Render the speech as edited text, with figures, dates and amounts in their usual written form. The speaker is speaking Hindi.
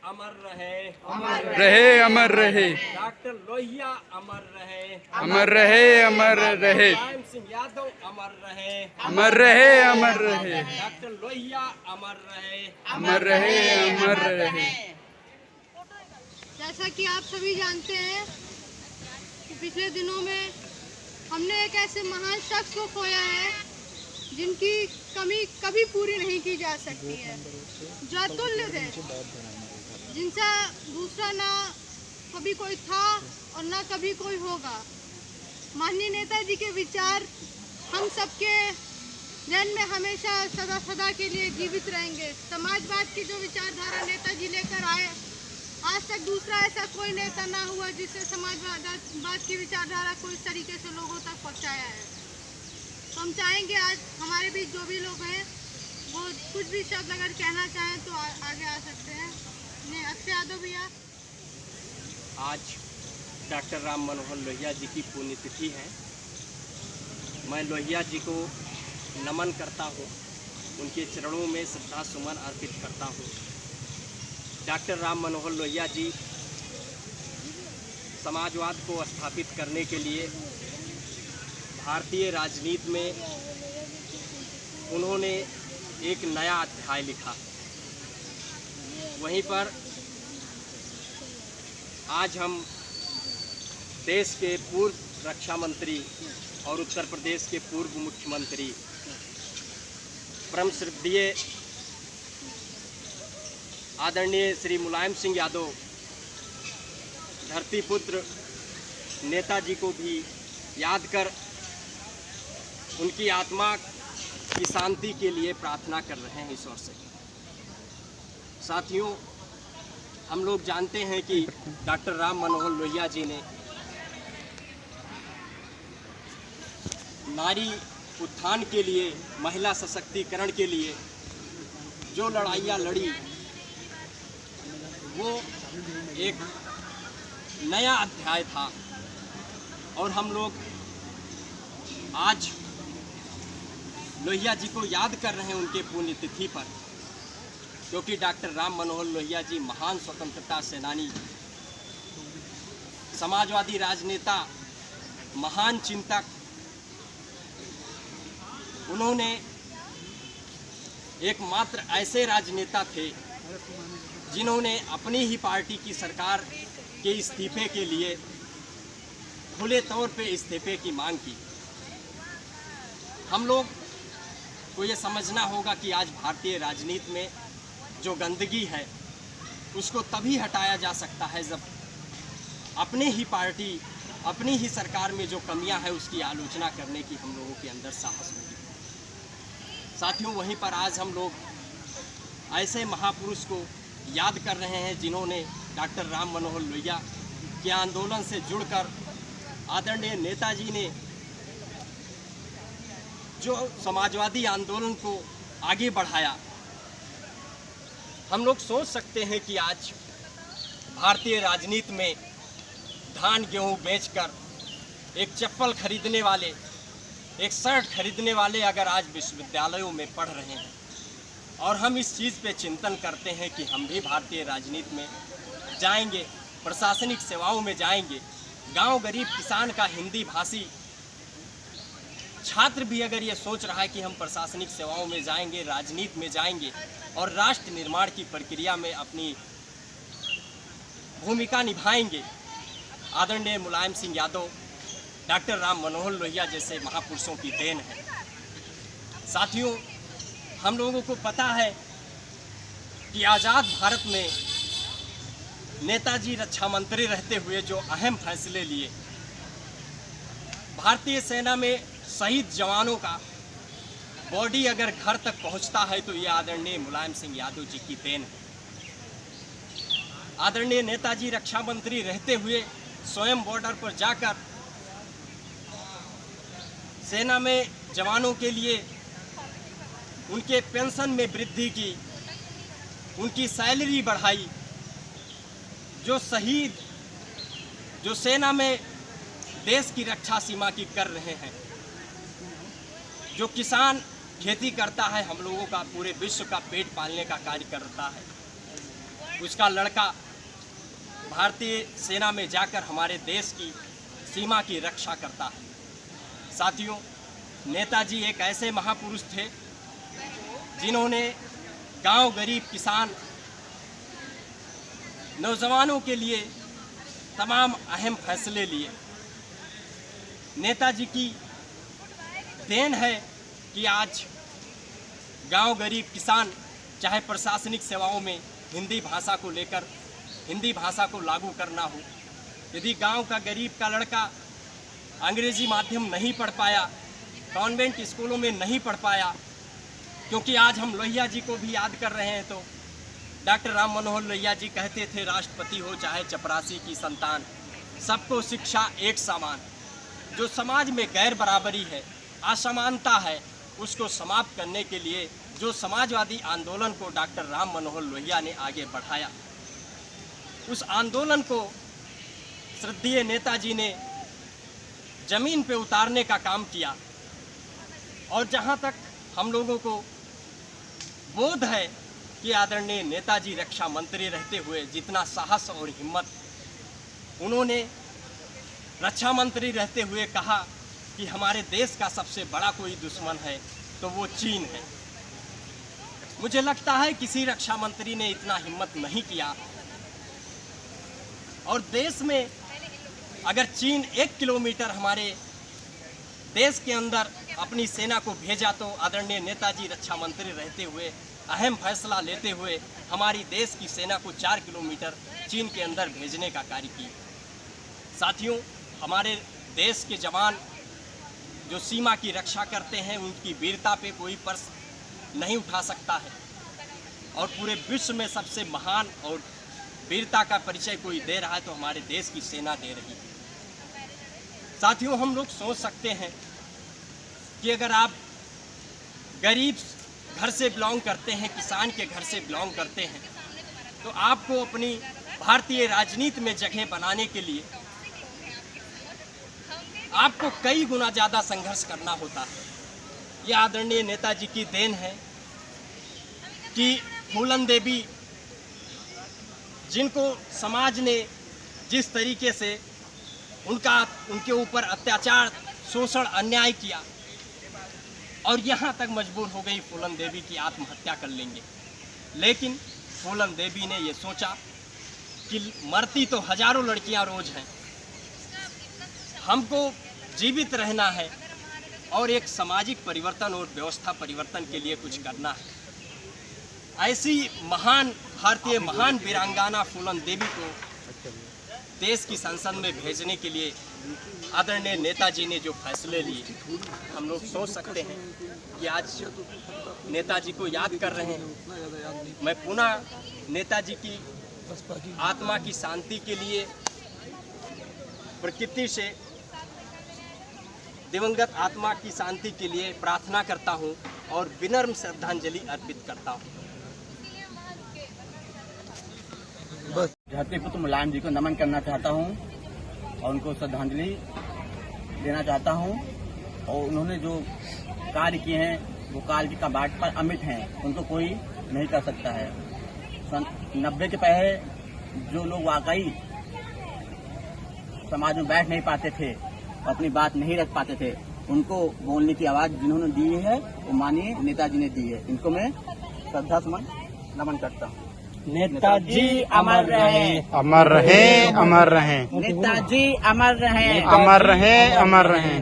अमर रहे, अमर रहे। डॉक्टर लोहिया अमर रहे, अमर रहे। मुलायम सिंह यादव अमर रहे, अमर रहे। डॉक्टर लोहिया अमर रहे, अमर रहे। जैसा कि आप सभी जानते हैं कि पिछले दिनों में हमने एक ऐसे महान शख्स को खोया है जिनकी कमी कभी पूरी नहीं की जा सकती है, जो अतुल्य थे, जिनसे दूसरा ना कभी कोई था और ना कभी कोई होगा। माननीय नेताजी के विचार हम सबके जहन में हमेशा सदा सदा के लिए जीवित रहेंगे। समाजवाद की जो विचारधारा नेताजी लेकर आए, आज तक दूसरा ऐसा कोई नेता ना हुआ जिससे समाजवाद की विचारधारा को इस तरीके से लोगों तक पहुंचाया है। तो हम चाहेंगे आज हमारे बीच जो भी लोग हैं वो कुछ भी शब्द अगर कहना चाहें तो आगे आ सकते हैं। अक्षय यादव भैया। आज डॉक्टर राम मनोहर लोहिया जी की पुण्यतिथि है। मैं लोहिया जी को नमन करता हूँ, उनके चरणों में श्रद्धा सुमन अर्पित करता हूँ। डॉक्टर राम मनोहर लोहिया जी समाजवाद को स्थापित करने के लिए भारतीय राजनीति में उन्होंने एक नया अध्याय लिखा। वहीं पर आज हम देश के पूर्व रक्षा मंत्री और उत्तर प्रदेश के पूर्व मुख्यमंत्री परम श्रद्धेय आदरणीय श्री मुलायम सिंह यादव धरतीपुत्र नेताजी को भी याद कर उनकी आत्मा की शांति के लिए प्रार्थना कर रहे हैं ईश्वर से। साथियों, हम लोग जानते हैं कि डॉक्टर राम मनोहर लोहिया जी ने नारी उत्थान के लिए, महिला सशक्तिकरण के लिए जो लड़ाइयाँ लड़ी, वो एक नया अध्याय था। और हम लोग आज लोहिया जी को याद कर रहे हैं उनके पुण्यतिथि पर, क्योंकि डॉक्टर राम मनोहर लोहिया जी महान स्वतंत्रता सेनानी, समाजवादी राजनेता, महान चिंतक। उन्होंने एकमात्र ऐसे राजनेता थे जिन्होंने अपनी ही पार्टी की सरकार के इस्तीफे के लिए खुले तौर पे इस्तीफे की मांग की। हम लोग को ये समझना होगा कि आज भारतीय राजनीति में जो गंदगी है उसको तभी हटाया जा सकता है जब अपनी ही पार्टी, अपनी ही सरकार में जो कमियां हैं उसकी आलोचना करने की हम लोगों के अंदर साहस होगी। साथियों, वहीं पर आज हम लोग ऐसे महापुरुष को याद कर रहे हैं जिन्होंने डॉक्टर राम मनोहर लोहिया के आंदोलन से जुड़कर आदरणीय नेताजी ने जो समाजवादी आंदोलन को आगे बढ़ाया। हम लोग सोच सकते हैं कि आज भारतीय राजनीति में धान गेहूं बेचकर एक चप्पल खरीदने वाले, एक शर्ट खरीदने वाले अगर आज विश्वविद्यालयों में पढ़ रहे हैं और हम इस चीज़ पे चिंतन करते हैं कि हम भी भारतीय राजनीति में जाएंगे, प्रशासनिक सेवाओं में जाएंगे, गांव गरीब किसान का हिंदी भाषी छात्र भी अगर ये सोच रहा है कि हम प्रशासनिक सेवाओं में जाएंगे, राजनीति में जाएंगे और राष्ट्र निर्माण की प्रक्रिया में अपनी भूमिका निभाएंगे, आदरणीय मुलायम सिंह यादव, डॉक्टर राम मनोहर लोहिया जैसे महापुरुषों की देन है। साथियों, हम लोगों को पता है कि आज़ाद भारत में नेताजी रक्षा मंत्री रहते हुए जो अहम फैसले लिए, भारतीय सेना में शहीद जवानों का बॉडी अगर घर तक पहुंचता है तो ये आदरणीय मुलायम सिंह यादव जी की देन है। आदरणीय नेताजी रक्षा मंत्री रहते हुए स्वयं बॉर्डर पर जाकर सेना में जवानों के लिए उनके पेंशन में वृद्धि की, उनकी सैलरी बढ़ाई। जो शहीद, जो सेना में देश की रक्षा सीमा की कर रहे हैं, जो किसान खेती करता है, हम लोगों का पूरे विश्व का पेट पालने का कार्य करता है, उसका लड़का भारतीय सेना में जाकर हमारे देश की सीमा की रक्षा करता है। साथियों, नेताजी एक ऐसे महापुरुष थे जिन्होंने गांव, गरीब, किसान, नौजवानों के लिए तमाम अहम फैसले लिए। नेताजी की देन है कि आज गांव, गरीब, किसान चाहे प्रशासनिक सेवाओं में हिंदी भाषा को लेकर हिंदी भाषा को लागू करना हो। यदि गांव का गरीब का लड़का अंग्रेजी माध्यम नहीं पढ़ पाया, कॉन्वेंट स्कूलों में नहीं पढ़ पाया, क्योंकि आज हम लोहिया जी को भी याद कर रहे हैं, तो डॉक्टर राम मनोहर लोहिया जी कहते थे, राष्ट्रपति हो चाहे चपरासी की संतान, सबको शिक्षा एक समान। जो समाज में गैर बराबरी है, असमानता है, उसको समाप्त करने के लिए जो समाजवादी आंदोलन को डॉक्टर राम मनोहर लोहिया ने आगे बढ़ाया, उस आंदोलन को श्रद्धेय नेताजी ने जमीन पे उतारने का काम किया। और जहाँ तक हम लोगों को बोध है कि आदरणीय नेताजी रक्षा मंत्री रहते हुए जितना साहस और हिम्मत उन्होंने रक्षा मंत्री रहते हुए कहा कि हमारे देश का सबसे बड़ा कोई दुश्मन है तो वो चीन है। मुझे लगता है किसी रक्षा मंत्री ने इतना हिम्मत नहीं किया। और देश में अगर चीन 1 किलोमीटर हमारे देश के अंदर अपनी सेना को भेजा, तो आदरणीय नेताजी रक्षा मंत्री रहते हुए अहम फैसला लेते हुए हमारी देश की सेना को 4 किलोमीटर चीन के अंदर भेजने का कार्य किया। साथियों, हमारे देश के जवान जो सीमा की रक्षा करते हैं, उनकी वीरता पे कोई प्रश्न नहीं उठा सकता है। और पूरे विश्व में सबसे महान और वीरता का परिचय कोई दे रहा है तो हमारे देश की सेना दे रही है। साथियों, हम लोग सोच सकते हैं कि अगर आप गरीब घर से बिलोंग करते हैं, किसान के घर से बिलोंग करते हैं, तो आपको अपनी भारतीय राजनीति में जगह बनाने के लिए आपको कई गुना ज़्यादा संघर्ष करना होता है। यह आदरणीय नेताजी की देन है कि फूलन देवी, जिनको समाज ने जिस तरीके से उनके ऊपर अत्याचार, शोषण, अन्याय किया, और यहाँ तक मजबूर हो गई फूलन देवी की आत्महत्या कर लेंगे। लेकिन फूलन देवी ने ये सोचा कि मरती तो हजारों लड़कियां रोज हैं, हमको जीवित रहना है और एक सामाजिक परिवर्तन और व्यवस्था परिवर्तन के लिए कुछ करना है। ऐसी महान भारतीय महान वीरांगना फूलन देवी को देश की संसद में भेजने के लिए आदरणीय नेताजी ने जो फैसले लिए, हम लोग सोच सकते हैं कि आज नेताजी को याद कर रहे हैं। मैं पुनः नेताजी की आत्मा की शांति के लिए प्रकृति से दिवंगत आत्मा की शांति के लिए प्रार्थना करता हूं और विनम्र श्रद्धांजलि अर्पित करता हूं। धरतीपुत्र मुलायम जी को नमन करना चाहता हूं और उनको श्रद्धांजलि देना चाहता हूं। और उन्होंने जो कार्य किए हैं वो काल की कबाट पर अमिट हैं, उनको कोई नहीं कर सकता है। सन 90 के पहले जो लोग वाकई समाज में बैठ नहीं पाते थे, अपनी बात नहीं रख पाते थे, उनको बोलने की आवाज जिन्होंने दी है वो माननीय नेताजी ने दी है। इनको मैं श्रद्धा सुमन नमन करता हूँ। नेताजी अमर रहे, अमर रहे, अमर रहे, नेताजी अमर रहे, अमर रहे, अमर रहे।